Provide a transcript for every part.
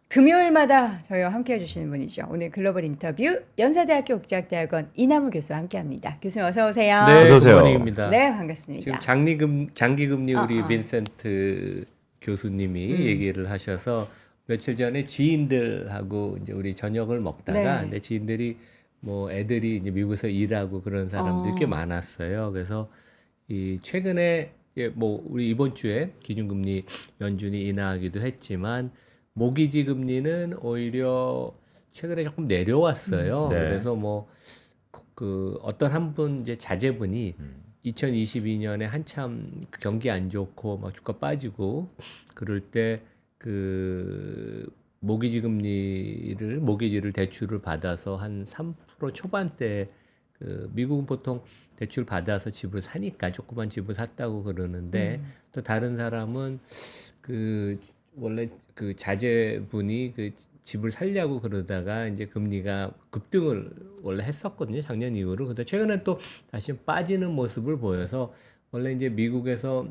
금요일마다 저희와 함께 해주시는 분이죠. 오늘 글로벌 인터뷰 연세대학교 국제학대학원 이남우 교수와 함께합니다. 교수님 어서 오세요. 네, 어서 오세요. 굿모닝입니다. 네, 반갑습니다. 지금 장기금리 우리 빈센트 교수님이 얘기를 하셔서 며칠 전에 지인들하고 이제 우리 저녁을 먹다가 네. 내 지인들이 뭐 애들이 이제 미국에서 일하고 그런 사람들이 꽤 많았어요. 그래서 이 최근에 이제 뭐 우리 이번 주에 기준금리 연준이 인하하기도 했지만 모기지 금리는 오히려 최근에 조금 내려왔어요. 네. 그래서 뭐 그 어떤 한 분 이제 자제분이 2022년에 한참 경기 안 좋고 막 주가 빠지고 그럴 때 그 모기지를 대출을 받아서 한 3% 초반대 그 미국은 보통 대출 받아서 집을 사니까 조그만 집을 샀다고 그러는데 또 다른 사람은 그 원래 그 자제분이 그 집을 살려고 그러다가 이제 금리가 급등을 원래 했었거든요. 작년 이후로. 근데 최근에 또 다시 빠지는 모습을 보여서 원래 이제 미국에서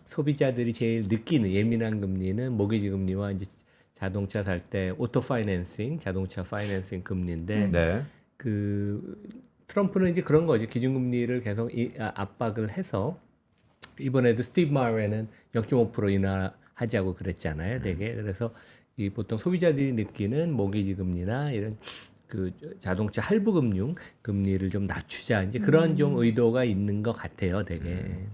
소비자들이 제일 느끼는 예민한 금리는 모기지 금리와 이제 자동차 살 때 오토 파이낸싱, 자동차 파이낸싱 금리인데 네. 그 트럼프는 이제 그런 거죠. 기준금리를 계속 압박을 해서 이번에도 스티브 마레는 0.5% 인하하자고 그랬잖아요. 되게 그래서 이 보통 소비자들이 느끼는 모기지 금리나 이런 그 자동차 할부 금융 금리를 좀 낮추자 이제 그런 좀 의도가 있는 것 같아요. 되게.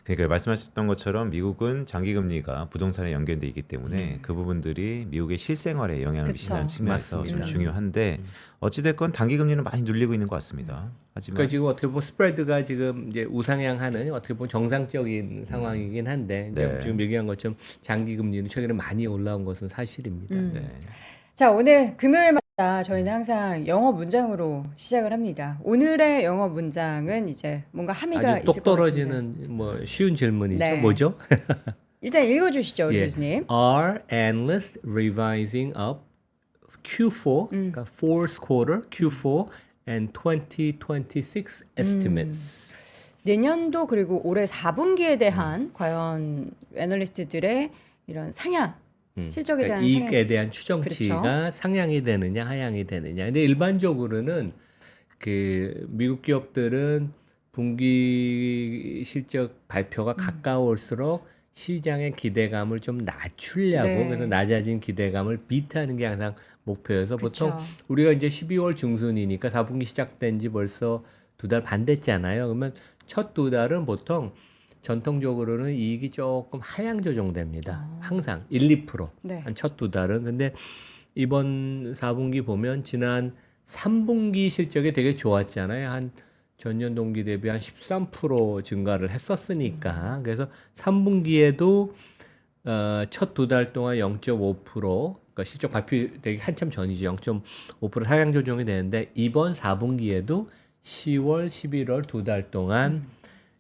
그러니까 말씀하셨던 것처럼 미국은 장기 금리가 부동산에 연결돼 있기 때문에 그 부분들이 미국의 실생활에 영향을 그쵸. 미친다는 측면에서 맞습니다. 좀 중요한데 어찌 됐건 단기 금리는 많이 눌리고 있는 것 같습니다. 하지만 그러니까 지금 어떻게 보면 스프레드가 지금 이제 우상향하는 어떻게 보면 정상적인 상황이긴 한데 이제 네. 지금 얘기한 것처럼 장기 금리는 최근에 많이 올라온 것은 사실입니다. 네. 자, 오늘 금요일마다 저희는 항상 영어 문장으로 시작을 합니다. 오늘의 영어 문장은 이제 뭔가 함의가 아주 있을 똑 것 같은데. 떨어지는 뭐 쉬운 질문이죠. 네. 뭐죠? 일단 읽어주시죠, 우리 예. 교수님. Are analysts revising up Q4, 그러니까 fourth quarter, Q4 and 2026 estimates? 내년도 그리고 올해 4분기에 대한 과연 애널리스트들의 이런 상향, 실적에 대한 그러니까 이익에 상향. 대한 추정치가 그렇죠. 상향이 되느냐 하향이 되느냐. 근데 일반적으로는 그 미국 기업들은 분기 실적 발표가 가까울수록 시장의 기대감을 좀 낮추려고 네. 그래서 낮아진 기대감을 비트하는 게 항상 목표여서 보통 그쵸. 우리가 이제 12월 중순이니까 4분기 시작된 지 벌써 2달 반 됐잖아요. 그러면 첫 2달은 보통 전통적으로는 이익이 조금 하향 조정됩니다. 항상 1, 2%. 네. 한 첫 2달은. 근데 이번 4분기 보면 지난 3분기 실적이 되게 좋았잖아요. 한 전년 동기 대비 한 13% 증가를 했었으니까. 그래서 3분기에도 첫 2달 동안 0.5%, 그러니까 실적 발표되기 한참 전이죠. 0.5% 하향 조정이 되는데 이번 4분기에도 10월, 11월 2달 동안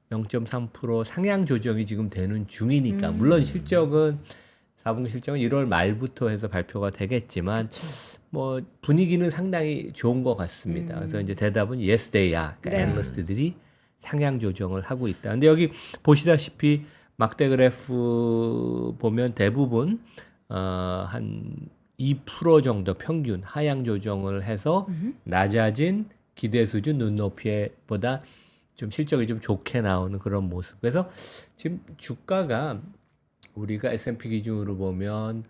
0.3% 상향 조정이 지금 되는 중이니까 물론 실적은 4분기 실적은 1월 말부터 해서 발표가 되겠지만 뭐 분위기는 상당히 좋은 것 같습니다. 그래서 이제 대답은 yes they are. 그러니까 네. 애널리스트들이 상향 조정을 하고 있다. 근데 여기 보시다시피 막대 그래프 보면 대부분 한 2% 정도 평균 하향 조정을 해서 낮아진 기대 수준 눈높이보다 좀 실적이 좀 좋게 나오는 그런 모습. 그래서 지금 주가가 우리가 S&P 기준으로 보면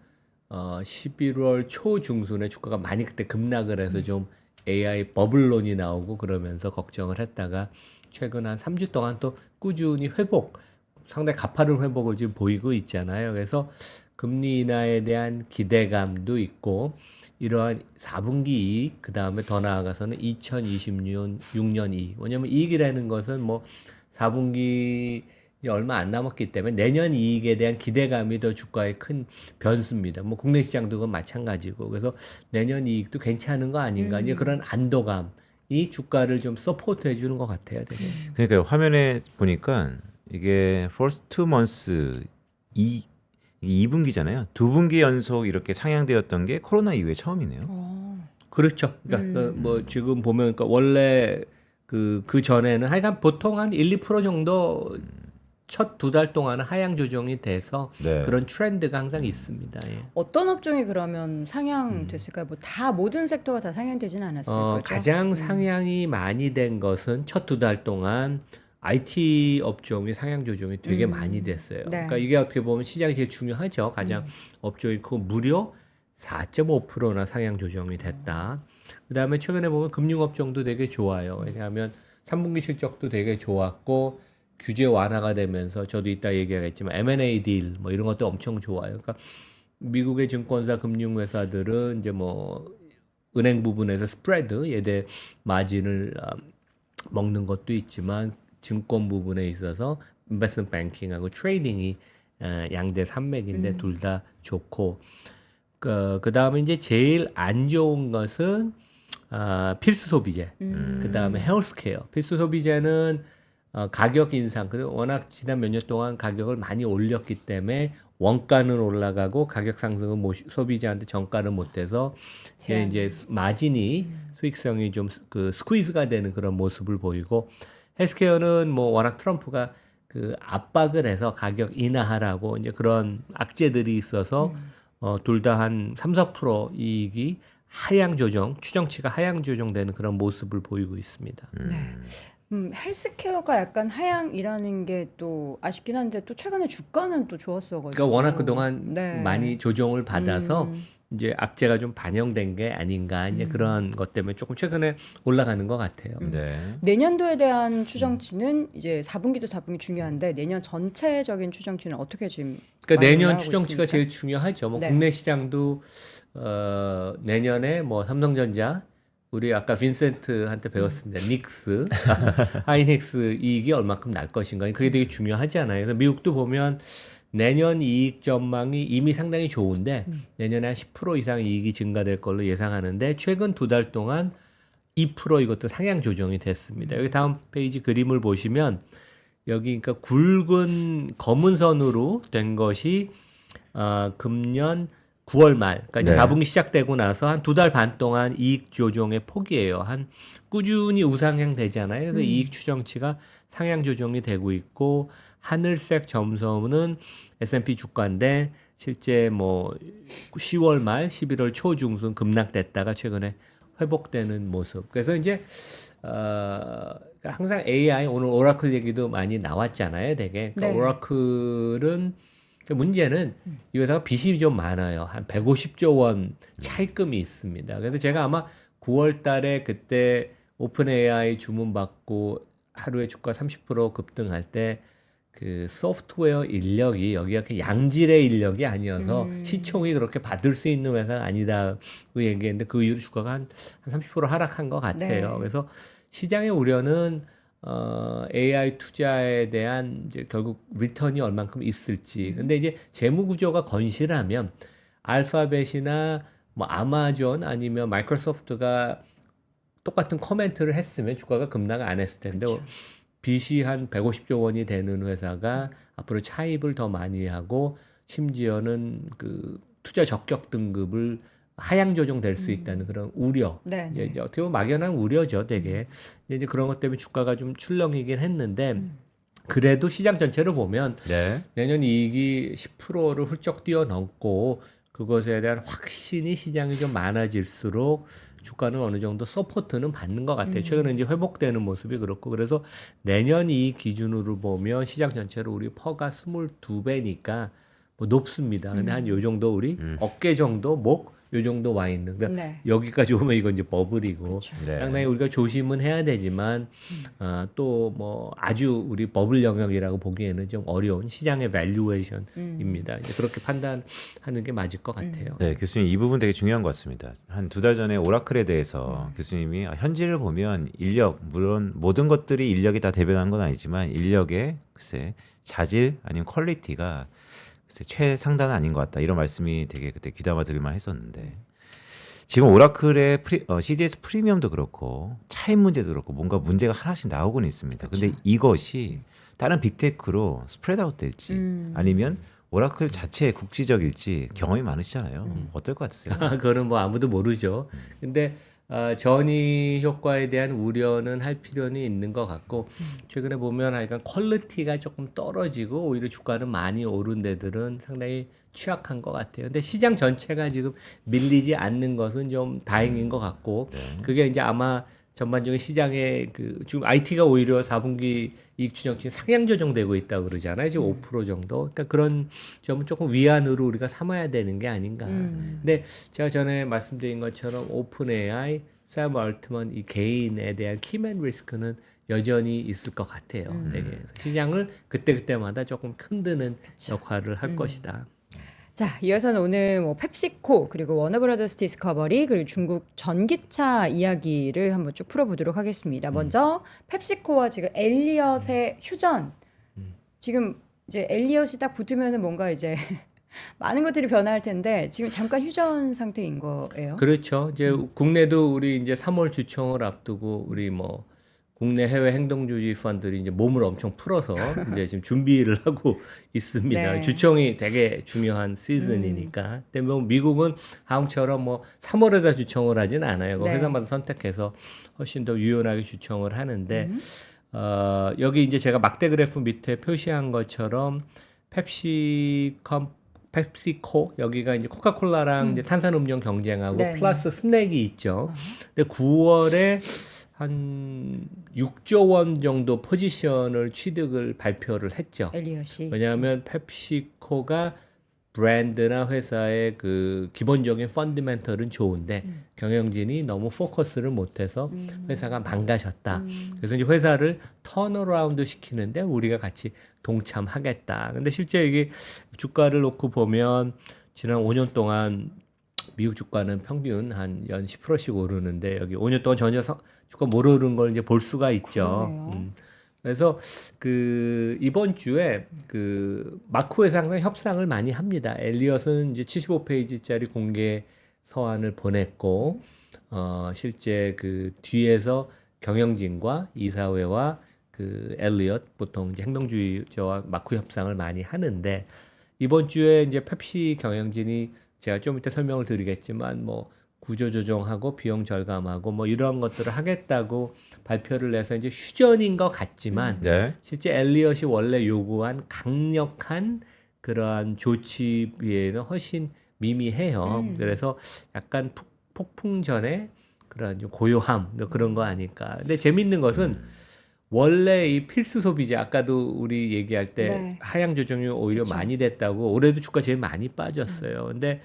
11월 초 중순에 주가가 많이 그때 급락을 해서 좀 AI 버블론이 나오고 그러면서 걱정을 했다가 최근 한 3주 동안 또 꾸준히 회복, 상당히 가파른 회복을 지금 보이고 있잖아요. 그래서 금리 인하에 대한 기대감도 있고 이러한 4분기 이익, 그 다음에 더 나아가서는 2026년 이익. 왜냐하면 이익이라는 것은 뭐 4분기 이제 얼마 안 남았기 때문에 내년 이익에 대한 기대감이 더 주가의 큰 변수입니다. 뭐 국내 시장도 그건 마찬가지고. 그래서 내년 이익도 괜찮은 거 아닌가. 이제 그런 안도감이 주가를 좀 서포트 해주는 것 같아요. 되게. 그러니까 화면에 보니까 이게 first 2months 2분기잖아요. 2분기 연속 이렇게 상향되었던 게 코로나 이후에 처음이네요. 그렇죠. 그러니까 뭐 지금 보면 그러니까 원래 그 전에는 하여간 보통 한 1, 2% 정도 첫 두 달 동안은 하향 조정이 돼서 네. 그런 트렌드가 항상 있습니다. 예. 어떤 업종이 그러면 상향됐을까요? 뭐 다 모든 섹터가 다 상향되지는 않았을 거죠. 가장 상향이 많이 된 것은 첫 두 달 동안 IT 업종이 상향 조정이 되게 많이 됐어요. 네. 그러니까 이게 어떻게 보면 시장이 제일 중요하죠. 가장 업종이 크고 무려 4.5%나 상향 조정이 됐다. 그다음에 최근에 보면 금융업종도 되게 좋아요. 왜냐하면 3분기 실적도 되게 좋았고 규제 완화가 되면서 저도 이따 얘기하겠지만 M&A 딜 뭐 이런 것도 엄청 좋아요. 그러니까 미국의 증권사 금융회사들은 이제 뭐 은행 부분에서 스프레드 예대 마진을 먹는 것도 있지만 증권 부분에 있어서 인베스트먼트 뱅킹하고 트레이딩이 양대 산맥인데 둘 다 좋고 그 다음에 이제 제일 안 좋은 것은 필수 소비재. 그 다음에 헬스케어. 필수 소비재는 가격 인상. 그리고 워낙 지난 몇 년 동안 가격을 많이 올렸기 때문에 원가는 올라가고 가격 상승은 소비자한테 전가를 못해서 이제 마진이 수익성이 좀 그 스퀴즈가 되는 그런 모습을 보이고 헬스케어는 뭐 워낙 트럼프가 그 압박을 해서 가격 인하하라고 이제 그런 악재들이 있어서 둘 다 한 3~4% 이익이 하향 조정, 추정치가 하향 조정되는 그런 모습을 보이고 있습니다. 헬스케어가 약간 하향이라는 게 또 아쉽긴 한데 또 최근에 주가는 또 좋았어가지고. 그러니까 워낙 그동안 네. 많이 조정을 받아서 이제 악재가 좀 반영된 게 아닌가 이제 그런 것 때문에 조금 최근에 올라가는 것 같아요. 네. 내년도에 대한 추정치는 이제 4분기도 4분기 중요한데 내년 전체적인 추정치는 어떻게 지금 그러니까 많이 내년 올라가고 추정치가 있습니까? 제일 중요하죠. 뭐 네. 국내 시장도 내년에 뭐 삼성전자 우리 아까 빈센트한테 배웠습니다. 닉스, 하이닉스 이익이 얼마큼 날 것인가. 그게 되게 중요하잖아요. 그래서 미국도 보면 내년 이익 전망이 이미 상당히 좋은데 내년에 한 10% 이상 이익이 증가될 걸로 예상하는데 최근 두 달 동안 2% 이것도 상향 조정이 됐습니다. 여기 다음 페이지 그림을 보시면 여기 그러니까 굵은 검은 선으로 된 것이 금년 9월 말, 그러니까 이제 네. 4분기 시작되고 나서 한 두 달 반 동안 이익 조정의 폭이에요. 한 꾸준히 우상향 되잖아요. 그래서 이익 추정치가 상향 조정이 되고 있고 하늘색 점선은 S&P 주가인데 실제 뭐 10월 말, 11월 초 중순 급락됐다가 최근에 회복되는 모습. 그래서 이제 항상 AI 오늘 오라클 얘기도 많이 나왔잖아요. 되게 그러니까 네. 오라클은 문제는 이 회사가 빚이 좀 많아요. 한 150조 원 차입금이 있습니다. 그래서 제가 아마 9월 달에 그때 오픈 AI 주문 받고 하루에 주가 30% 급등할 때 그 소프트웨어 인력이 여기가 그냥 양질의 인력이 아니어서 시총이 그렇게 받을 수 있는 회사가 아니다고 얘기했는데 그 이후로 주가가 한 30% 하락한 것 같아요. 네. 그래서 시장의 우려는 AI 투자에 대한 이제 결국 리턴이 얼만큼 있을지. 근데 이제 재무 구조가 건실하면 알파벳이나 뭐 아마존 아니면 마이크로소프트가 똑같은 코멘트를 했으면 주가가 급락 안 했을 텐데 빚이 한 150조 원이 되는 회사가 앞으로 차입을 더 많이 하고 심지어는 그 투자 적격 등급을 하향 조정될 수 있다는 그런 우려. 네. 이제 어떻게 보면 막연한 우려죠, 되게. 이제 그런 것 때문에 주가가 좀 출렁이긴 했는데 그래도 시장 전체를 보면 네. 내년 이익이 10%를 훌쩍 뛰어넘고 그것에 대한 확신이 시장이 좀 많아질수록 주가는 어느 정도 서포트는 받는 것 같아요. 최근에 이제 회복되는 모습이 그렇고 그래서 내년 이익 기준으로 보면 시장 전체로 우리 퍼가 22배니까 뭐 높습니다. 근데 한 요 정도 우리 어깨 정도 목 요 정도 와 있는. 그러니까 네. 여기까지 오면 이건 이제 버블이고 네. 상당히 우리가 조심은 해야 되지만 또 뭐 아주 우리 버블 영역이라고 보기에는 좀 어려운 시장의 밸류에이션입니다. 이제 그렇게 판단하는 게 맞을 것 같아요. 네, 교수님 이 부분 되게 중요한 것 같습니다. 한 두 달 전에 오라클에 대해서 교수님이 현지를 보면 인력, 물론 모든 것들이 인력이 다 대변하는 건 아니지만 인력의 글쎄 자질 아니면 퀄리티가 글쎄 최상단은 아닌 것 같다 이런 말씀이 되게 그때 귀담아 들을만 했었는데 지금 오라클의 CDS 프리미엄도 그렇고 차입 문제도 그렇고 뭔가 문제가 하나씩 나오고는 있습니다. 근데 이것이 다른 빅테크로 스프레드 아웃 될지 아니면 오라클 자체의 국지적일지 경험이 많으시잖아요. 어떨 것 같으세요? 그거는 뭐 아무도 모르죠. 근데 전이 효과에 대한 우려는 할 필요는 있는 것 같고 최근에 보면 하여간 퀄리티가 조금 떨어지고 오히려 주가는 많이 오른 데들은 상당히 취약한 것 같아요. 근데 시장 전체가 지금 밀리지 않는 것은 좀 다행인 것 같고 그게 이제 아마 전반적인 시장의 지금 IT가 오히려 4분기 이익 추정치 상향 조정되고 있다고 그러잖아요. 지금 5% 정도. 그러니까 그런 점은 조금 위안으로 우리가 삼아야 되는 게 아닌가. 근데 제가 전에 말씀드린 것처럼 오픈 AI, 샘 얼트먼 이 개인에 대한 키맨 리스크는 여전히 있을 것 같아요. 네. 그래서 시장을 그때그때마다 조금 흔드는 역할을 할 것이다. 자, 이어서는 오늘 뭐 펩시코 그리고 워너브라더스 디스커버리 그리고 중국 전기차 이야기를 한번 쭉 풀어보도록 하겠습니다. 먼저 펩시코와 지금 엘리엇의 휴전. 지금 이제 엘리엇이 딱 붙으면은 뭔가 이제 많은 것들이 변화할 텐데 지금 잠깐 휴전 상태인 거예요. 그렇죠. 이제 국내도 우리 이제 3월 주총을 앞두고 우리 뭐 국내 해외 행동주의 펀드들이 이제 몸을 엄청 풀어서 이제 지금 준비를 하고 있습니다. 네. 주총이 되게 중요한 시즌이니까. 근데 뭐 미국은 한국처럼 뭐 3월에다 주총을 하진 않아요. 네. 회사마다 선택해서 훨씬 더 유연하게 주총을 하는데 여기 이제 제가 막대 그래프 밑에 표시한 것처럼 펩시코 여기가 이제 코카콜라랑 이제 탄산음료 경쟁하고 네, 플러스 스낵이 있죠. 근데 9월에 한 6조 원 정도 포지션을 취득을 발표를 했죠. 엘리엇이. 왜냐하면 펩시코가 브랜드나 회사의 그 기본적인 펀드멘털은 좋은데 경영진이 너무 포커스를 못해서 회사가 망가졌다. 그래서 이제 회사를 턴어라운드 시키는데 우리가 같이 동참하겠다. 근데 실제 이게 주가를 놓고 보면 지난 5년 동안 미국 주가는 평균 한 연 10%씩 오르는데 여기 5년 동안 전혀 주가 못 오른 걸 이제 볼 수가 있죠. 그래서 이번 주에 마크 회사랑 협상을 많이 합니다. 엘리엇은 이제 75페이지짜리 공개 서한을 보냈고 실제 뒤에서 경영진과 이사회와 엘리엇 보통 이제 행동주의자와 마크 협상을 많이 하는데 이번 주에 이제 펩시 경영진이 제가 좀 이따 설명을 드리겠지만 뭐 구조조정하고 비용 절감하고 뭐 이런 것들을 하겠다고 발표를 내서 이제 휴전인 것 같지만 실제 엘리엇이 원래 요구한 강력한 그러한 조치에 비해는 훨씬 미미해요. 그래서 약간 폭풍 전에 그런 좀 고요함 그런 거 아닐까. 근데 재밌는 것은 원래 이 필수 소비재 아까도 우리 얘기할 때 하향 조정이 오히려 많이 됐다고 올해도 주가 제일 많이 빠졌어요. 근데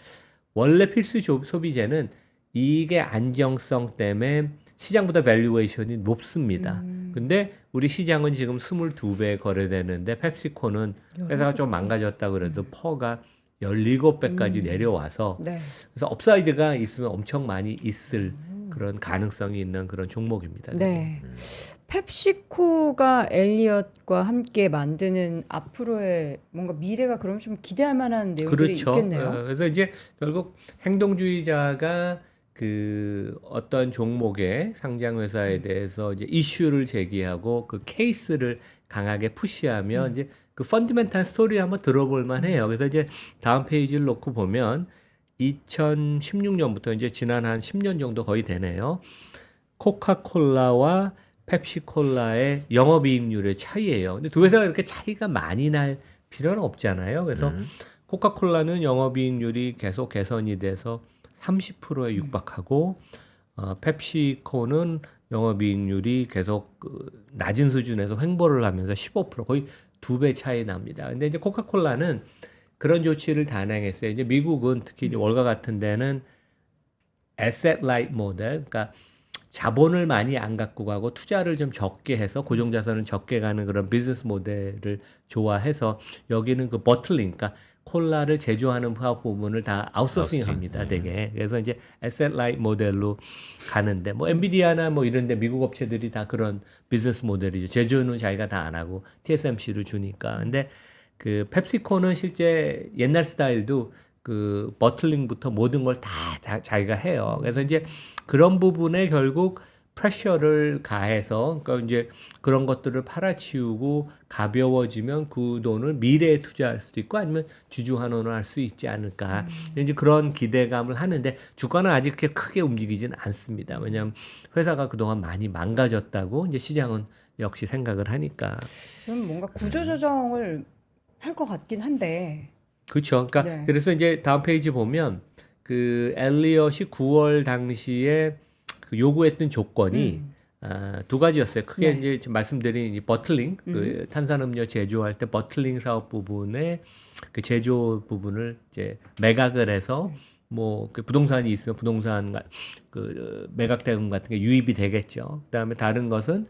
원래 필수 소비재는 이게 안정성 때문에 시장보다 밸류에이션이 높습니다. 근데 우리 시장은 지금 22배 거래되는데 펩시코는 회사가 좀 망가졌다 그래도 퍼가 17배까지 내려와서 그래서 업사이드가 있으면 엄청 많이 있을 그런 가능성이 있는 그런 종목입니다. 네. 펩시코가 엘리엇과 함께 만드는 앞으로의 뭔가 미래가 그럼 좀 기대할 만한 내용들이 있겠네요. 그래서 이제 결국 행동주의자가 어떤 종목의 상장 회사에 대해서 이제 이슈를 제기하고 그 케이스를 강하게 푸시하면 이제 그 펀더멘탈 스토리 한번 들어볼 만해요. 그래서 이제 다음 페이지를 놓고 보면 2016년부터 이제 지난 한 10년 정도 거의 되네요. 코카콜라와 펩시콜라의 영업이익률의 차이예요. 근데 두 회사가 이렇게 차이가 많이 날 필요는 없잖아요. 그래서 코카콜라는 영업이익률이 계속 개선이 돼서 30%에 육박하고 펩시코는 영업이익률이 계속 낮은 수준에서 횡보를 하면서 15% 거의 2배 차이 납니다. 근데 이제 코카콜라는 그런 조치를 단행했어요. 이제 미국은 특히 이제 월가 같은 데는 asset light 모델, 그러니까 자본을 많이 안 갖고 가고 투자를 좀 적게 해서 고정자산을 적게 가는 그런 비즈니스 모델을 좋아해서 여기는 그 버틀링, 그러니까 콜라를 제조하는 사업 부분을 다 아웃소싱합니다, 되게. 그래서 이제 asset light 모델로 가는데 뭐 엔비디아나 뭐 이런데 미국 업체들이 다 그런 비즈니스 모델이죠. 제조는 자기가 다 안 하고 TSMC를 주니까. 근데 펩시코는 실제 옛날 스타일도 버틀링부터 모든 걸 다 자기가 해요. 그래서 이제 그런 부분에 결국 프레셔를 가해서 그러니까 이제 그런 것들을 팔아치우고 가벼워지면 그 돈을 미래에 투자할 수도 있고 아니면 주주 환원을 할 수 있지 않을까 이제 그런 기대감을 하는데 주가는 아직 그렇게 크게 움직이지는 않습니다. 왜냐하면 회사가 그동안 많이 망가졌다고 이제 시장은 역시 생각을 하니까 그럼 뭔가 구조조정을 할 것 같긴 한데. 그렇죠. 그러니까 네. 그래서 이제 다음 페이지 보면 그 엘리엇이 9월 당시에 그 요구했던 조건이 두 가지였어요. 크게 네. 이제 지금 말씀드린 이 버틀링, 그 탄산음료 제조할 때 버틀링 사업 부분의 그 제조 부분을 이제 매각을 해서 뭐 그 부동산이 있으면 부동산 그 매각 대금 같은 게 유입이 되겠죠. 그다음에 다른 것은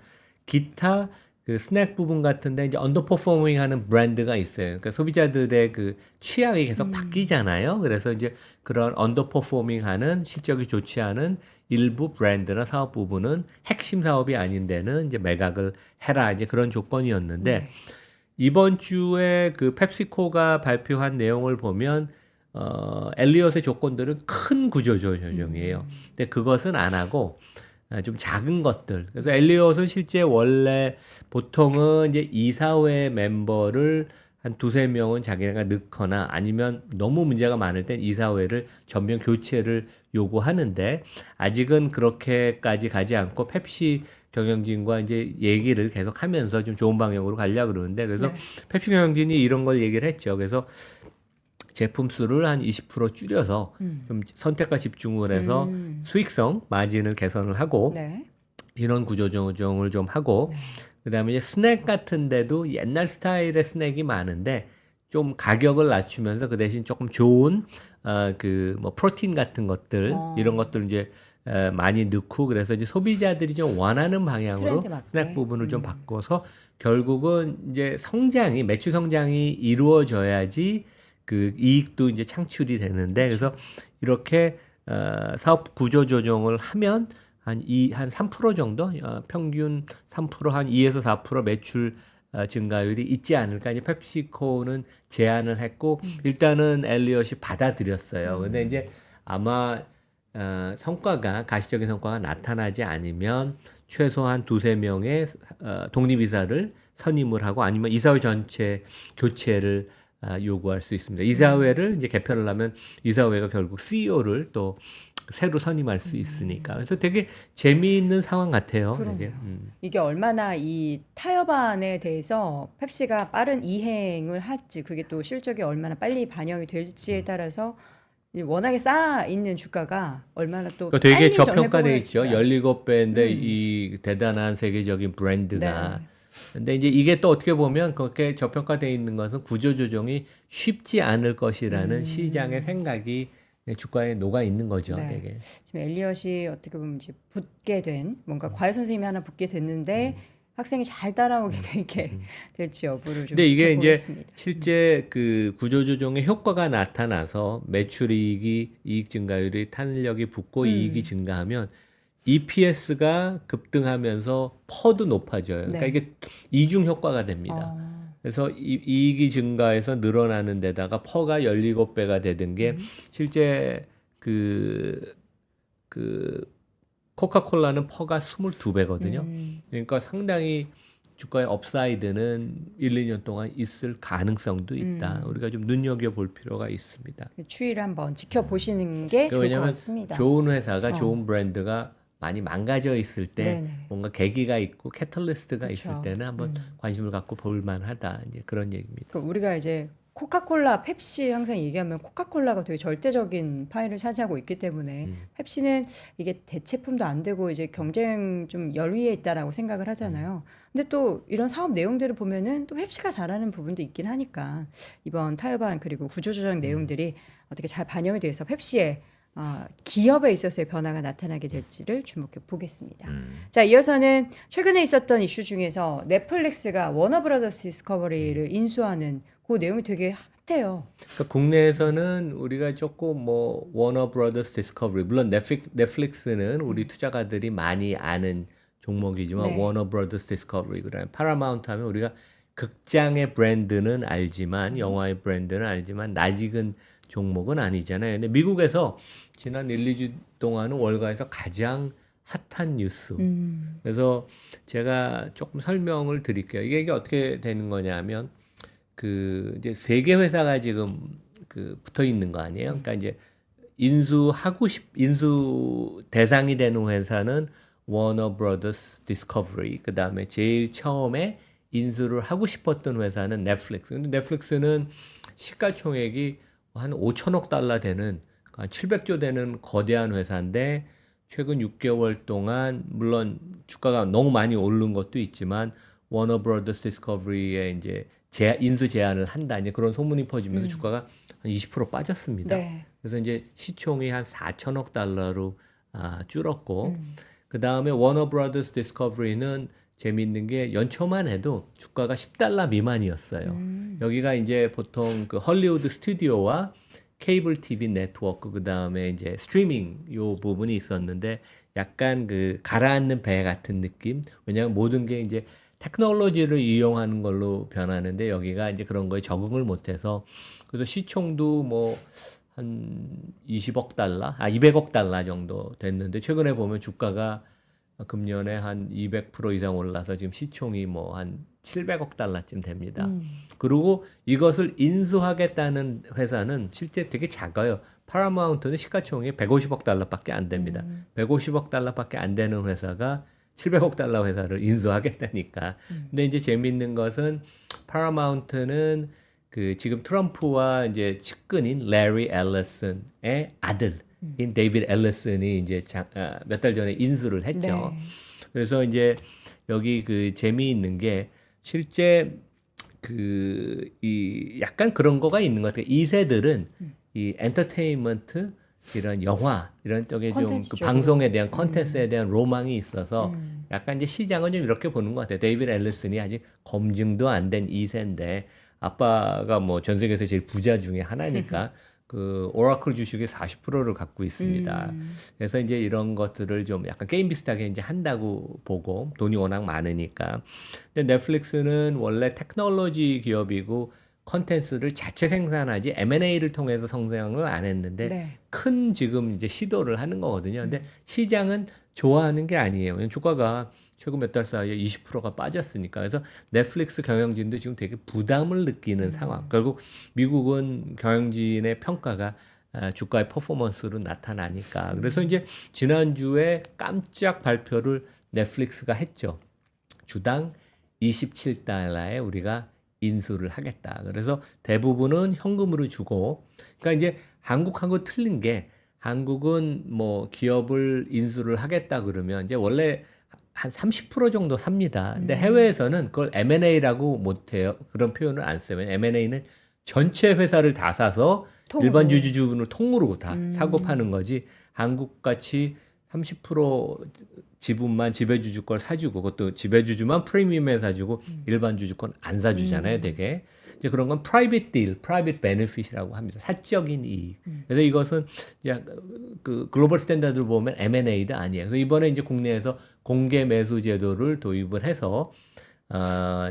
기타 그 스낵 부분 같은데 이제 언더퍼포밍 하는 브랜드가 있어요. 그러니까 소비자들의 그 취향이 계속 바뀌잖아요. 그래서 이제 그런 언더퍼포밍 하는 실적이 좋지 않은 일부 브랜드나 사업 부분은 핵심 사업이 아닌 데는 이제 매각을 해라. 이제 그런 조건이었는데 이번 주에 그 펩시코가 발표한 내용을 보면 엘리엇의 조건들은 큰 구조 조정이에요. 근데 그것은 안 하고 좀 작은 것들. 그래서 엘리엇은 실제 원래 보통은 이제 이사회 멤버를 한 두세 명은 자기네가 넣거나 아니면 너무 문제가 많을 땐 이사회를 전면 교체를 요구하는데 아직은 그렇게까지 가지 않고 펩시 경영진과 이제 얘기를 계속 하면서 좀 좋은 방향으로 가려고 그러는데 그래서 네. 펩시 경영진이 이런 걸 얘기를 했죠. 그래서 제품 수를 한 20% 줄여서 좀 선택과 집중을 해서 수익성 마진을 개선을 하고 네. 이런 구조 조정을 좀 하고 그다음에 이제 스낵 같은 데도 옛날 스타일의 스낵이 많은데 좀 가격을 낮추면서 그 대신 조금 좋은 그 뭐 프로틴 같은 것들 이런 것들 이제 많이 넣고 그래서 이제 소비자들이 좀 원하는 방향으로 트렌드 맞게. 스낵 부분을 좀 바꿔서 결국은 이제 성장이 매출 성장이 이루어져야지 그 이익도 이제 창출이 되는데 그래서 이렇게 사업 구조 조정을 하면 한 3% 정도 평균 3%한 2에서 4% 매출 증가율이 있지 않을까. 이제 펩시코는 제안을 했고 일단은 엘리엇이 받아들였어요. 근데 이제 아마 성과가 가시적인 성과가 나타나지 않으면 최소한 두세 명의 독립이사를 선임을 하고 아니면 이사회 전체 교체를 요구할 수 있습니다. 이사회를 이제 개편을 하면 이사회가 결국 CEO를 또 새로 선임할 수 있으니까. 그래서 되게 재미있는 상황 같아요. 되게. 이게 얼마나 이 타협안에 대해서 펩시가 빠른 이행을 할지 그게 또 실적이 얼마나 빨리 반영이 될지에 따라서 워낙에 쌓아 있는 주가가 얼마나 또 그러니까 되게 빨리 저평가돼 있죠. 전해보낼지가. 17배인데 이 대단한 세계적인 브랜드가. 네. 근데 이제 이게 또 어떻게 보면 그렇게 저평가돼 있는 것은 구조조정이 쉽지 않을 것이라는 시장의 생각이 주가에 녹아 있는 거죠. 네. 되게. 지금 엘리엇이 어떻게 보면 이제 붙게 된 뭔가 과외 선생님이 하나 붙게 됐는데 학생이 잘 따라오게 되게 될지 여부를 좀 근데 이게 이제 지켜보겠습니다. 실제 그 구조조정의 효과가 나타나서 매출이익이 이익 증가율이 탄력이 붙고 이익이 증가하면 EPS가 급등하면서 퍼도 높아져요. 그러니까 네. 이게 이중 효과가 됩니다. 그래서 이익이 증가해서 늘어나는 데다가 퍼가 17배가 되던 게 실제 그 코카콜라는 퍼가 22배거든요. 그러니까 상당히 주가의 업사이드는 1, 2년 동안 있을 가능성도 있다. 우리가 좀 눈여겨볼 필요가 있습니다. 추이를 한번 지켜보시는 게 좋을 것 왜냐하면 같습니다. 좋은 회사가 좋은 브랜드가 많이 망가져 있을 때 네네. 뭔가 계기가 있고 캐탈리스트가 그렇죠. 있을 때는 한번 관심을 갖고 볼 만하다. 이제 그런 얘기입니다. 그러니까 우리가 이제 코카콜라, 펩시 항상 얘기하면 코카콜라가 되게 절대적인 파일을 차지하고 있기 때문에 펩시는 이게 대체품도 안 되고 이제 경쟁 좀 열위에 있다라고 생각을 하잖아요. 근데 또 이런 사업 내용들을 보면은 또 펩시가 잘하는 부분도 있긴 하니까 이번 타협안 그리고 구조조정 내용들이 어떻게 잘 반영이 돼서 펩시의 기업에 있어서의 변화가 나타나게 될지를 주목해 보겠습니다. 자, 이어서는 최근에 있었던 이슈 중에서 넷플릭스가 워너브라더스 디스커버리를 인수하는 그 내용이 되게 핫해요. 그러니까 국내에서는 우리가 조금 뭐 워너 브라더스 디스커버리 물론 넷플릭스는 우리 투자가들이 많이 아는 종목이지만 네. 워너 브라더스 디스커버리 그다음에 파라마운트 하면 우리가 극장의 브랜드는 알지만 영화의 브랜드는 알지만 낯익은 종목은 아니잖아요. 근데 미국에서 지난 1, 2주 동안은 월가에서 가장 핫한 뉴스. 그래서 제가 조금 설명을 드릴게요. 이게 어떻게 되는 거냐면 그 이제 세 개 회사가 지금 그 붙어 있는 거 아니에요? 그러니까 이제 인수 대상이 되는 회사는 워너 브라더스 디스커버리. 그다음에 제일 처음에 인수를 하고 싶었던 회사는 넷플릭스. 근데 넷플릭스는 시가총액이 한 5천억 달러 되는 한 700조 되는 거대한 회사인데 최근 6개월 동안 물론 주가가 너무 많이 오른 것도 있지만 워너 브라더스 디스커버리에 이제 인수 제한을 한다. 이제 그런 소문이 퍼지면서 주가가 한 20% 빠졌습니다. 네. 그래서 이제 시총이 한 4천억 달러로 줄었고 그 다음에 워너 브라더스 디스커버리는 재미있는 게 연초만 해도 주가가 10달러 미만이었어요. 여기가 이제 보통 그 헐리우드 스튜디오와 케이블 TV 네트워크 그 다음에 이제 스트리밍 요 부분이 있었는데 약간 그 가라앉는 배 같은 느낌. 왜냐하면 모든 게 이제 테크놀로지를 이용하는 걸로 변하는데 여기가 이제 그런 거에 적응을 못해서 그래서 시총도 뭐 한 20억 달러, 200억 달러 정도 됐는데 최근에 보면 주가가 금년에 한 200% 이상 올라서 지금 시총이 뭐 한 700억 달러쯤 됩니다. 그리고 이것을 인수하겠다는 회사는 실제 되게 작아요. 파라마운트는 시가총액이 150억 달러밖에 안 됩니다. 150억 달러밖에 안 되는 회사가 700억 달러 회사를 인수하겠다니까. 근데 이제 재미있는 것은 파라마운트는 그 지금 트럼프와 이제 측근인 레리 앨리슨의 아들인 데이비드 앨리슨이 이제 몇 달 전에 인수를 했죠. 네. 그래서 이제 여기 그 재미있는 게 실제 그 이 약간 그런 거가 있는 것 같아요. 2세들은 이 엔터테인먼트 이런 영화 이런 쪽에 좀 콘텐츠 그 쪽으로. 방송에 대한 콘텐츠에 대한 로망이 있어서 약간 이제 시장은 좀 이렇게 보는 것 같아요. 데이비드 앨리슨이 아직 검증도 안 된 2세인데 아빠가 뭐 전 세계에서 제일 부자 중에 하나니까 그 오라클 주식의 40%를 갖고 있습니다. 그래서 이제 이런 것들을 좀 약간 게임 비슷하게 이제 한다고 보고 돈이 워낙 많으니까. 근데 넷플릭스는 원래 테크놀로지 기업이고 컨텐츠를 자체 생산하지 M&A를 통해서 성장을 안 했는데 네. 큰 지금 이제 시도를 하는 거거든요. 근데 시장은 좋아하는 게 아니에요. 왜냐면 주가가 최근 몇 달 사이에 20%가 빠졌으니까. 그래서 넷플릭스 경영진도 지금 되게 부담을 느끼는 상황. 결국 미국은 경영진의 평가가 주가의 퍼포먼스로 나타나니까. 그래서 이제 지난주에 깜짝 발표를 넷플릭스가 했죠. 주당 27달러에 우리가 인수를 하겠다. 그래서 대부분은 현금으로 주고, 그러니까 이제 한국하고 틀린 게 한국은 뭐 기업을 인수를 하겠다 그러면 이제 원래 한 30% 정도 삽니다. 근데 해외에서는 그걸 M&A라고 못해요. 그런 표현을 안 써요. M&A는 전체 회사를 다 사서 통으로. 일반 주주분을 통으로 다 사고 파는 거지. 한국같이 30% 지분만 지배주주 걸 사주고 그것도 지배주주만 프리미엄에 사주고 일반 주주권 안 사주잖아요, 되게. 이제 그런 건 private deal, private benefit이라고 합니다. 사적인 이익. 그래서 이것은 이제 그 글로벌 스탠다드를 보면 M&A도 아니에요. 그래서 이번에 이제 국내에서 공개 매수 제도를 도입을 해서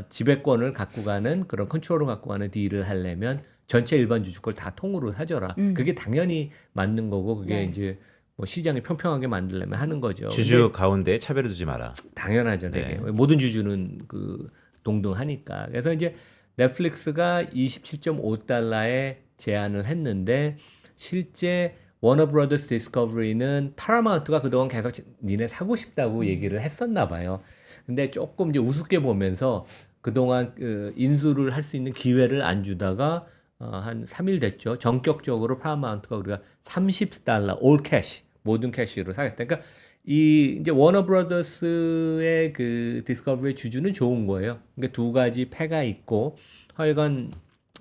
지배권을 갖고 가는 그런 컨트롤을 갖고 가는 딜을 하려면 전체 일반 주주 걸 다 통으로 사줘라. 그게 당연히 맞는 거고 그게 네. 이제 뭐 시장이 평평하게 만들려면 하는 거죠. 주주 근데 가운데 차별을 두지 마라. 당연하죠, 되게. 모든 주주는 그 동등하니까. 그래서 이제 넷플릭스가 27.5달러에 제안을 했는데 실제 워너 브라더스 디스커버리는 파라마운트가 그동안 계속 니네 사고 싶다고 얘기를 했었나 봐요. 근데 조금 이제 우습게 보면서 그동안 그 인수를 할 수 있는 기회를 안 주다가 한 3일 됐죠. 전격적으로 파라마운트가 우리가 30달러 올 캐시 모든 캐시로 사겠다. 그러니까 이 이제 워너 브라더스의 그 디스커버리의 주주는 좋은 거예요. 그러니까 두 가지 패가 있고 하여간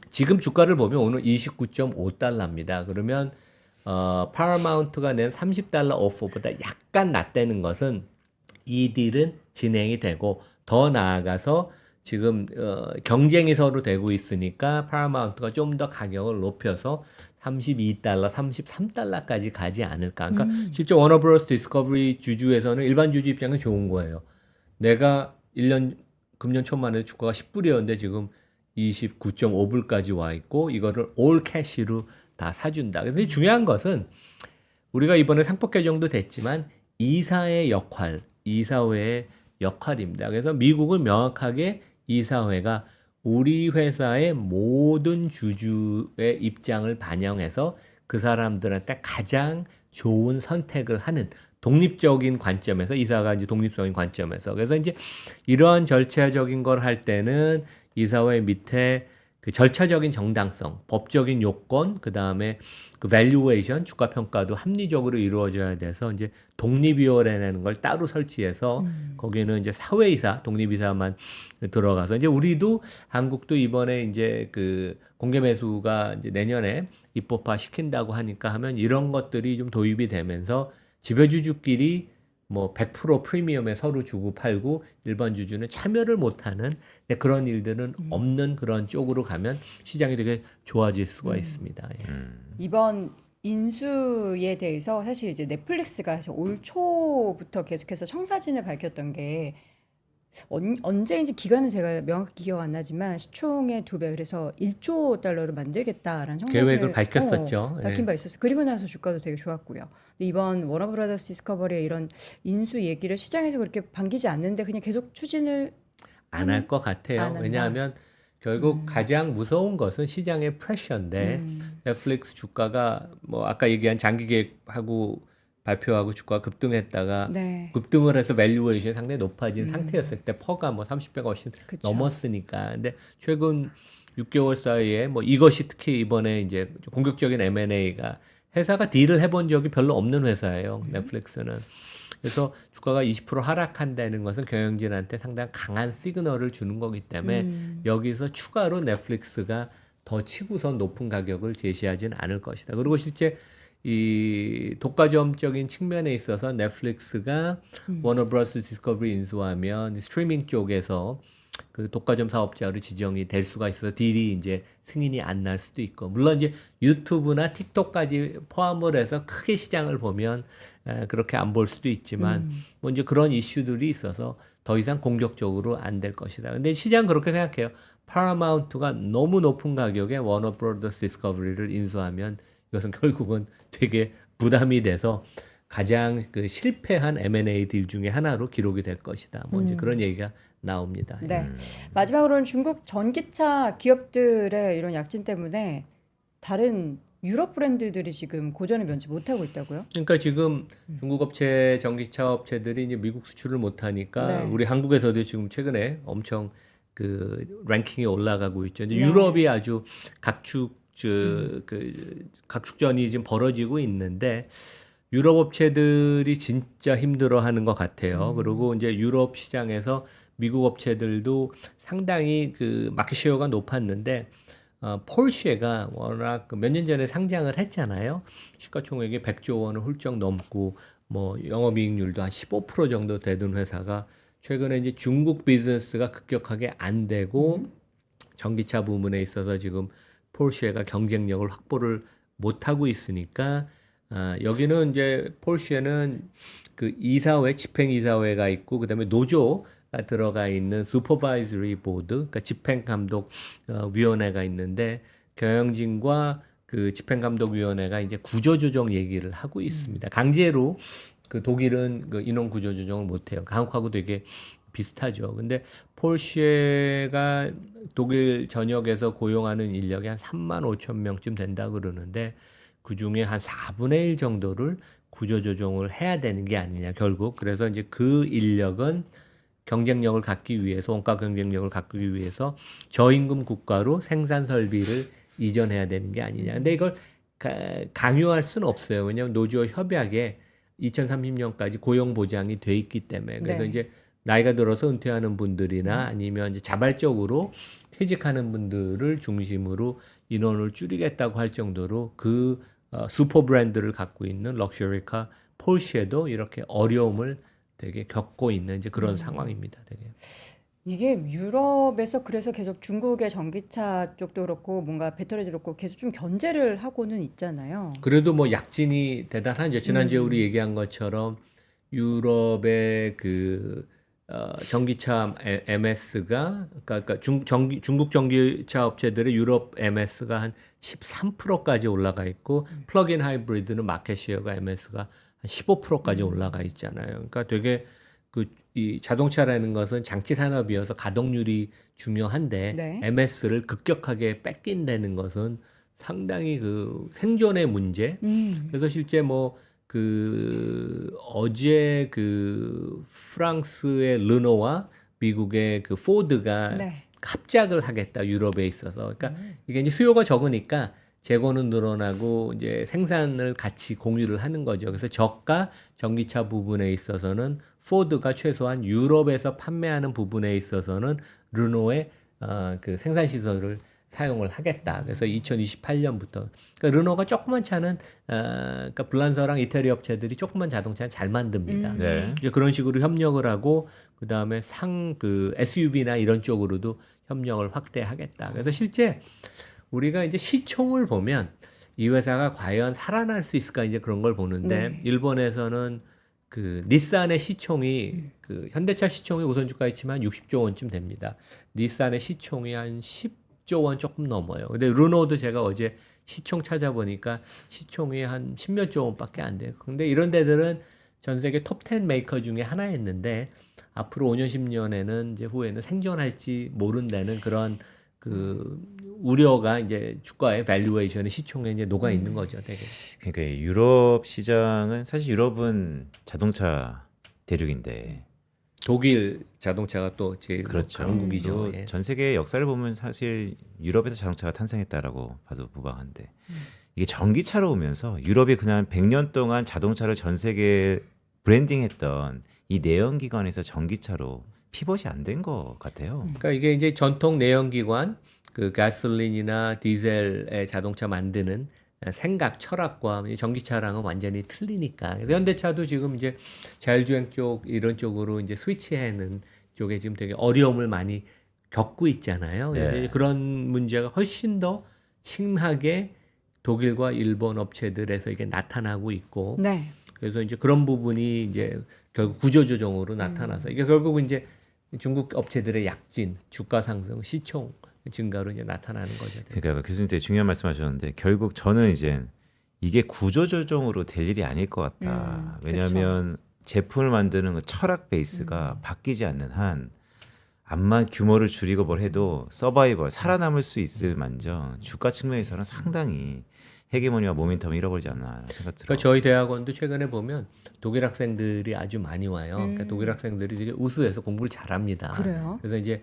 지금 주가를 보면 오늘 29.5달러입니다. 그러면 파라마운트가 낸 30달러 오퍼보다 약간 낮다는 것은 이 딜은 진행이 되고 더 나아가서 지금 경쟁이 서로 되고 있으니까 파라마운트가 좀 더 가격을 높여서 32달러, 33달러까지 가지 않을까. 그러니까 실제 워너브러스 디스커버리 주주에서는 일반 주주 입장은 좋은 거예요. 내가 1년 금년 초만 해도 주가가 10불이었는데 지금 29.5불까지 와 있고 이거를 올 캐시로 다 사준다. 그래서 중요한 것은 우리가 이번에 상법 개정도 됐지만 이사의 역할, 이사회의 역할입니다. 그래서 미국은 명확하게 이사회가 우리 회사의 모든 주주의 입장을 반영해서 그 사람들한테 가장 좋은 선택을 하는 독립적인 관점에서 이사가 이제 독립적인 관점에서 그래서 이제 이러한 절차적인 걸 할 때는 이사회 밑에 그 절차적인 정당성, 법적인 요건, 그 다음에 그 밸류에이션, 주가 평가도 합리적으로 이루어져야 돼서 이제 독립위원회라는 걸 따로 설치해서 거기는 이제 사회이사, 독립이사만 들어가서 이제 우리도 한국도 이번에 이제 그 공개 매수가 이제 내년에 입법화 시킨다고 하니까 하면 이런 것들이 좀 도입이 되면서 지배주주끼리 뭐 100% 프리미엄에 서로 주고 팔고 일반 주주는 참여를 못하는 그런 일들은 없는 그런 쪽으로 가면 시장이 되게 좋아질 수가 있습니다. 예. 이번 인수에 대해서 사실 이제 넷플릭스가 사실 올 초부터 계속해서 청사진을 밝혔던 게 언제인지 기간은 제가 명확히 기억 안 나지만 시총의 2배 그래서 1조 달러를 만들겠다라는 청사진을 계획을 밝혔었죠. 밝힌 예. 바 있었어요. 그리고 나서 주가도 되게 좋았고요. 근데 이번 워너브라더스 디스커버리의 이런 인수 얘기를 시장에서 그렇게 반기지 않는데 그냥 계속 추진을 안 할 것 같아요. 안 한다. 왜냐하면 결국 가장 무서운 것은 시장의 프레셔인데 넷플릭스 주가가 뭐 아까 얘기한 장기 계획하고 발표하고 주가가 급등했다가 네. 급등을 해서 밸류에이션이 상당히 높아진 상태였을 때 퍼가 뭐 30배가 훨씬 그쵸. 넘었으니까. 근데 최근 6개월 사이에 뭐 이것이 특히 이번에 이제 공격적인 M&A가 회사가 딜을 해본 적이 별로 없는 회사예요. 넷플릭스는. 그래서 주가가 20% 하락한다는 것은 경영진한테 상당히 강한 시그널을 주는 거기 때문에 여기서 추가로 넷플릭스가 더 치고선 높은 가격을 제시하지는 않을 것이다. 그리고 실제 이 독과점적인 측면에 있어서 넷플릭스가 워너브러스 디스커버리 인수하면 스트리밍 쪽에서 그 독과점 사업자로 지정이 될 수가 있어서 딜이 이제 승인이 안 날 수도 있고 물론 이제 유튜브나 틱톡까지 포함을 해서 크게 시장을 보면 그렇게 안 볼 수도 있지만 뭐 이제 그런 이슈들이 있어서 더 이상 공격적으로 안 될 것이다. 근데 시장 그렇게 생각해요. 파라마운트가 너무 높은 가격에 워너브러더스 디스커버리를 인수하면 이것은 결국은 되게 부담이 돼서 가장 그 실패한 M&A 딜 중에 하나로 기록이 될 것이다. 뭐 이제 그런 얘기가 나옵니다. 네. 마지막으로는 중국 전기차 기업들의 이런 약진 때문에 다른 유럽 브랜드들이 지금 고전을 면치 못하고 있다고요? 그러니까 지금 중국 업체, 전기차 업체들이 이제 미국 수출을 못하니까 네. 우리 한국에서도 지금 최근에 엄청 그 랭킹이 올라가고 있죠. 근데 네. 유럽이 아주 각축전이 지금 벌어지고 있는데 유럽 업체들이 진짜 힘들어하는 것 같아요. 그리고 이제 유럽 시장에서 미국 업체들도 상당히 그 마켓 쉐어가 높았는데 폴쉐가 워낙 몇 년 전에 상장을 했잖아요. 시가총액이 100조 원을 훌쩍 넘고 뭐 영업이익률도 한 15% 정도 되던 회사가 최근에 이제 중국 비즈니스가 급격하게 안 되고 전기차 부문에 있어서 지금 폴쉐가 경쟁력을 확보를 못 하고 있으니까 여기는 이제 폴쉐는 그 이사회, 집행이사회가 있고 그다음에 노조가 들어가 있는 슈퍼바이저리 보드, 그러니까 집행감독 위원회가 있는데 경영진과 그 집행감독위원회가 이제 구조조정 얘기를 하고 있습니다. 강제로 그 독일은 그 인원 구조조정을 못 해요. 한국하고 되게 비슷하죠. 근데 폴쉐가 독일 전역에서 고용하는 인력이 한 3만 5천 명쯤 된다 그러는데 그 중에 한 4분의 1 정도를 구조조정을 해야 되는 게 아니냐 결국. 그래서 이제 그 인력은 경쟁력을 갖기 위해서 원가 경쟁력을 갖기 위해서 저임금 국가로 생산 설비를 이전해야 되는 게 아니냐. 근데 이걸 강요할 수는 없어요. 왜냐하면 노조 협약에 2030년까지 고용 보장이 돼 있기 때문에. 그래서 네. 이제 나이가 들어서 은퇴하는 분들이나 아니면 이제 자발적으로 퇴직하는 분들을 중심으로 인원을 줄이겠다고 할 정도로 그 슈퍼 브랜드를 갖고 있는 럭셔리카 폴쉐도 이렇게 어려움을 되게 겪고 있는 이제 그런 상황입니다. 되게. 이게 유럽에서 그래서 계속 중국의 전기차 쪽도 그렇고 뭔가 배터리도 그렇고 계속 좀 견제를 하고는 있잖아요. 그래도 뭐 약진이 대단하죠. 지난주에 우리 얘기한 것처럼 유럽의 그 전기차 MS가 그러니까 중국 전기차 업체들의 유럽 MS가 한 13%까지 올라가 있고 플러그인 하이브리드는 마켓 쉐어가 MS가 15%까지 올라가 있잖아요. 그러니까 되게 이 자동차라는 것은 장치 산업이어서 가동률이 중요한데 네. MS를 급격하게 뺏긴다는 것은 상당히 그 생존의 문제. 그래서 실제 뭐 어제 프랑스의 르노와 미국의 포드가 네. 합작을 하겠다 유럽에 있어서. 그러니까 이게 이제 수요가 적으니까 재고는 늘어나고 이제 생산을 같이 공유를 하는 거죠. 그래서 저가 전기차 부분에 있어서는 포드가 최소한 유럽에서 판매하는 부분에 있어서는 르노의 그 생산 시설을 사용을 하겠다. 그래서 2028년부터 그러니까 르노가 조그만 차는 그러니까 블란서랑 이태리 업체들이 조그만 자동차는 잘 만듭니다. 네. 이제 그런 식으로 협력을 하고 그다음에 SUV나 이런 쪽으로도 협력을 확대하겠다. 그래서 실제 우리가 이제 시총을 보면 이 회사가 과연 살아날 수 있을까 이제 그런 걸 보는데 네. 일본에서는 닛산의 시총이 현대차 시총이 우선 주가에 있지만 60조 원쯤 됩니다. 닛산의 시총이 한 10조 원 조금 넘어요. 근데 르노도 제가 어제 시총 찾아보니까 시총이 한 10몇 조 원밖에 안 돼요. 근데 이런 데들은 전 세계 톱 10 메이커 중에 하나였는데 앞으로 5년 10년에는 이제 후에는 생존할지 모른다는 그런 우려가 이제 주가의 밸류에이션의 시총에 이제 녹아 있는 거죠, 되게. 그러니까 유럽 시장은 사실 유럽은 자동차 대륙인데 독일 자동차가 또 제일 그렇죠. 강국이죠. 또 예. 전 세계 역사를 보면 사실 유럽에서 자동차가 탄생했다라고 봐도 무방한데 이게 전기차로 오면서 유럽이 그냥 100년 동안 자동차를 전 세계에 브랜딩했던 이 내연기관에서 전기차로 피벗이 안 된 것 같아요. 그러니까 이게 이제 전통 내연기관, 가솔린이나 디젤의 자동차 만드는 생각, 철학과 전기차랑은 완전히 틀리니까. 그래서 현대차도 지금 이제 자율주행 쪽 이런 쪽으로 이제 스위치하는 쪽에 지금 되게 어려움을 많이 겪고 있잖아요. 네. 그래서 그런 문제가 훨씬 더 심하게 독일과 일본 업체들에서 이게 나타나고 있고. 네. 그래서 이제 그런 부분이 이제 결국 구조조정으로 나타나서 이게 결국은 이제 중국 업체들의 약진, 주가 상승, 시총 증가로 이제 나타나는 거죠. 그러니까 교수님 되게 중요한 말씀하셨는데 결국 저는 이제 이게 구조조정으로 될 일이 아닐 것 같다. 왜냐하면 제품을 만드는 그 철학 베이스가 바뀌지 않는 한 암만 규모를 줄이고 뭘 해도 서바이벌 살아남을 수 있을 만정 주가 측면에서는 상당히 헤게모니와 모멘텀을 잃어버리지 않나 생각 들어요. 그러니까 저희 대학원도 최근에 보면 독일 학생들이 아주 많이 와요. 그러니까 독일 학생들이 되게 우수해서 공부를 잘합니다. 그래요? 그래서 이제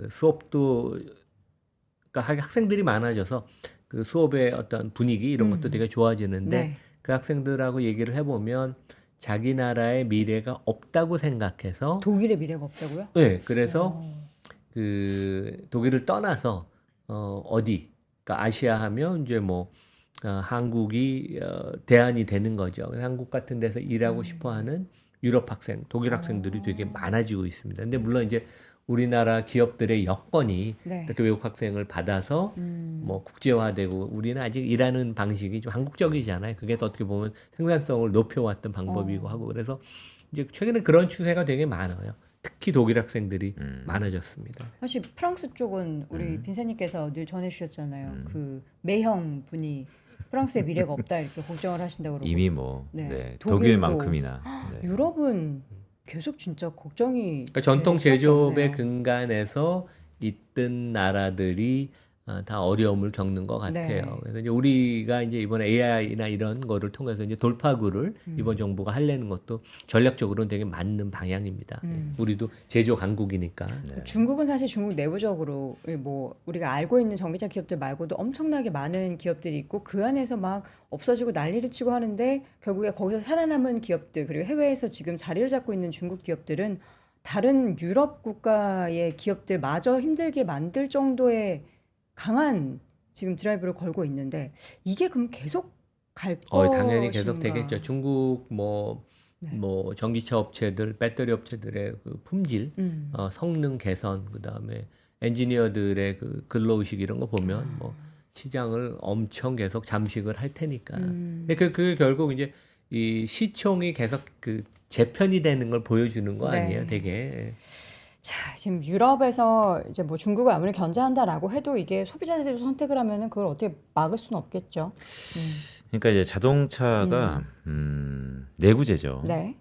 수업도 그러니까 학생들이 많아져서 수업의 어떤 분위기 이런 것도 되게 좋아지는데 네. 그 학생들하고 얘기를 해보면 자기 나라의 미래가 없다고 생각해서 독일의 미래가 없다고요? 네, 그래서 독일을 떠나서 어디 그러니까 아시아 하면 이제 뭐 한국이 대안이 되는 거죠. 그래서 한국 같은 데서 일하고 싶어하는 유럽 학생, 독일 학생들이 되게 많아지고 있습니다. 근데 물론 이제 우리나라 기업들의 여건이 네. 이렇게 외국 학생을 받아서 뭐 국제화되고 우리는 아직 일하는 방식이 좀 한국적이잖아요. 그게 어떻게 보면 생산성을 높여왔던 방법이고 하고 그래서 이제 최근에 그런 추세가 되게 많아요. 특히 독일 학생들이 많아졌습니다. 사실 프랑스 쪽은 우리 빈센님께서 늘 전해주셨잖아요. 그 매형 분이 프랑스의 미래가 없다 이렇게 걱정을 하신다고 그러고 이미 뭐 네. 네, 독일도 독일만큼이나 네. 유럽은 계속 진짜 걱정이 그러니까 전통 될 수밖에 제조업의 없네요. 근간에서 있던 나라들이 다 어려움을 겪는 것 같아요. 네. 그래서 이제 우리가 이제 이번에 AI나 이런 거를 통해서 이제 돌파구를 이번 정부가 하려는 것도 전략적으로는 되게 맞는 방향입니다. 우리도 제조 강국이니까. 네. 중국은 사실 중국 내부적으로 뭐 우리가 알고 있는 전기차 기업들 말고도 엄청나게 많은 기업들이 있고 그 안에서 막 없어지고 난리를 치고 하는데 결국에 거기서 살아남은 기업들 그리고 해외에서 지금 자리를 잡고 있는 중국 기업들은 다른 유럽 국가의 기업들마저 힘들게 만들 정도의 강한 지금 드라이브를 걸고 있는데 이게 그럼 계속 갈 당연히 계속 것인가? 되겠죠. 중국 네. 뭐 전기차 업체들, 배터리 업체들의 그 품질, 성능 개선, 그다음에 엔지니어들의 그 근로의식 이런 거 보면 뭐 시장을 엄청 계속 잠식을 할 테니까. 근데 그게 결국 이제 이 시총이 계속 재편이 되는 걸 보여주는 거 네. 아니에요, 되게. 자, 지금 유럽에서 이제 뭐 중국을 아무리 견제한다라고 해도 이게 소비자들이 선택을 하면은 그걸 어떻게 막을 수는 없겠죠. 그러니까 이제 자동차가 내구재죠. 네.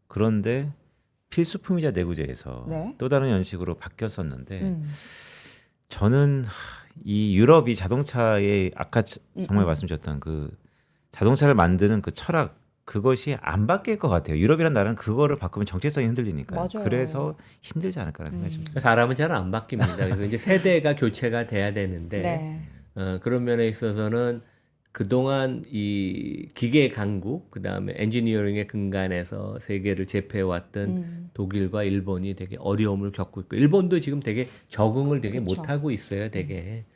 그런데 필수품이자 내구재에서 네. 또 다른 연식으로 바뀌었었는데 음. 저는 이 유럽이 자동차에 아까 정말 말씀드렸던 그 자동차를 만드는 그 철학 그것이 안 바뀔 것 같아요. 유럽이란 나라는 그거를 바꾸면 정체성이 흔들리니까. 맞아요. 그래서 힘들지 않을까라는 생각이 듭니다. 사람은 잘 안 바뀝니다. 그래서 이제 세대가 교체가 돼야 되는데 네. 그런 면에 있어서는 그동안 이 기계 강국 그다음에 엔지니어링의 근간에서 세계를 제패해왔던 독일과 일본이 되게 어려움을 겪고 있고 일본도 지금 되게 적응을 되게 그렇죠. 못하고 있어요. 되게.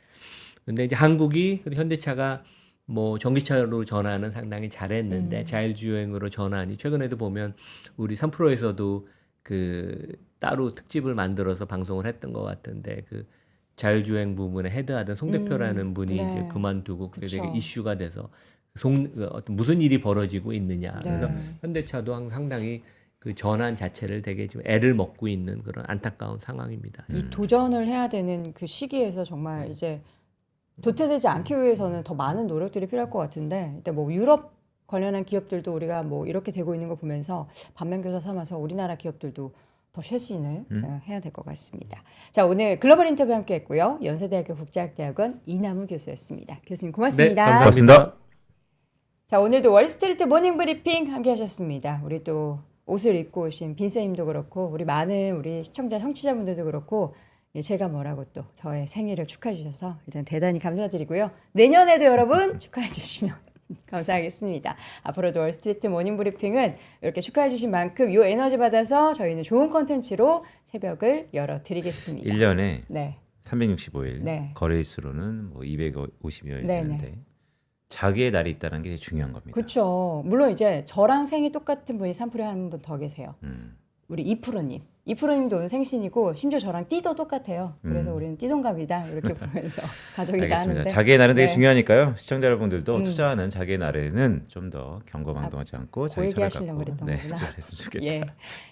근데 이제 한국이 현대차가 뭐 전기차로 전환은 상당히 잘했는데 자율주행으로 전환이 최근에도 보면 우리 3프로에서도 그 따로 특집을 만들어서 방송을 했던 것 같은데 그 자율주행 부분에 헤드하던 송 대표라는 분이 네. 이제 그만두고 그게 그쵸. 되게 이슈가 돼서 어떤 무슨 일이 벌어지고 있느냐. 네. 그래서 현대차도 상당히 그 전환 자체를 되게 지금 애를 먹고 있는 그런 안타까운 상황입니다. 이 도전을 해야 되는 그 시기에서 정말 이제 도태되지 않기 위해서는 더 많은 노력들이 필요할 것 같은데 일단 뭐 유럽 관련한 기업들도 우리가 뭐 이렇게 되고 있는 거 보면서 반면교사 삼아서 우리나라 기업들도 더 쇄신을 해야 될 것 같습니다. 자, 오늘 글로벌 인터뷰 함께 했고요. 연세대학교 국제학대학원 이남우 교수였습니다. 교수님 고맙습니다. 네, 고맙습니다. 자, 오늘도 월스트리트 모닝 브리핑 함께 하셨습니다. 우리 또 옷을 입고 오신 빈쌤님도 그렇고 우리 많은 우리 시청자 청취자분들도 그렇고 제가 뭐라고 또 저의 생일을 축하해 주셔서 일단 대단히 감사드리고요. 내년에도 여러분 축하해 주시면 감사하겠습니다. 앞으로도 월스트리트 모닝 브리핑은 이렇게 축하해 주신 만큼 이 에너지 받아서 저희는 좋은 콘텐츠로 새벽을 열어드리겠습니다. 1년에 네. 365일 네. 거래일수로는 뭐 250여일 네, 되는데 자기의 날이 있다는 게 중요한 겁니다. 그렇죠. 물론 이제 저랑 생이 똑같은 분이 3프로에 한 분 더 계세요. 우리 이프로님. 이프로님도 오늘 생신이고 심지어 저랑 띠도 똑같아요. 그래서 우리는 띠동갑이다 이렇게 보면서 가족이다 알겠습니다. 하는데 자기의 날은 되게 네. 중요하니까요. 시청자 여러분들도 투자하는 자기의 날에는 좀 더 경거망동하지 않고 그 자기 얘기 철을 하시려고 갖고 그랬던 네, 거구나. 잘했으면 좋겠다. 예.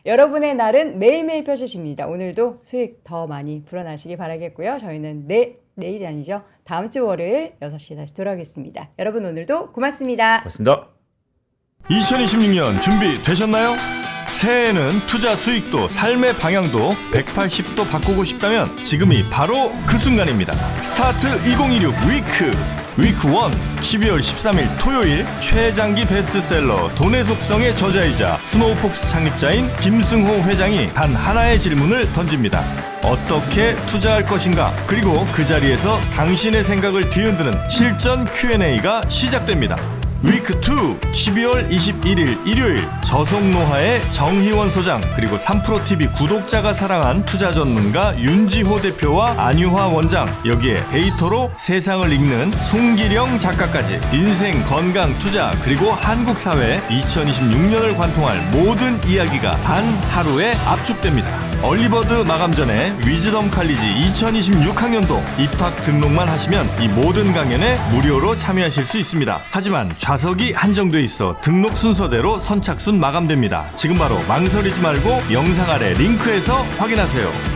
여러분의 날은 매일매일 펼쳐집니다. 오늘도 수익 더 많이 불어나시기 바라겠고요. 저희는 내일이 아니죠. 다음 주 월요일 6시에 다시 돌아오겠습니다. 여러분 오늘도 고맙습니다. 고맙습니다. 2026년 준비되셨나요? 새해에는 투자 수익도 삶의 방향도 180도 바꾸고 싶다면 지금이 바로 그 순간입니다. 스타트 2026 위크 1 12월 13일 토요일 최장기 베스트셀러 돈의 속성의 저자이자 스노우폭스 창립자인 김승호 회장이 단 하나의 질문을 던집니다. 어떻게 투자할 것인가? 그리고 그 자리에서 당신의 생각을 뒤흔드는 실전 Q&A가 시작됩니다. 위크 2 12월 21일 일요일 저속노화의 정희원 소장 그리고 3프로TV 구독자가 사랑한 투자 전문가 윤지호 대표와 안유화 원장 여기에 데이터로 세상을 읽는 송기령 작가까지 인생, 건강, 투자 그리고 한국 사회 2026년을 관통할 모든 이야기가 단 하루에 압축됩니다. 얼리버드 마감 전에 위즈덤 칼리지 2026학년도 입학 등록만 하시면 이 모든 강연에 무료로 참여하실 수 있습니다. 하지만 좌석이 한정돼 있어 등록 순서대로 선착순 마감됩니다. 지금 바로 망설이지 말고 영상 아래 링크에서 확인하세요.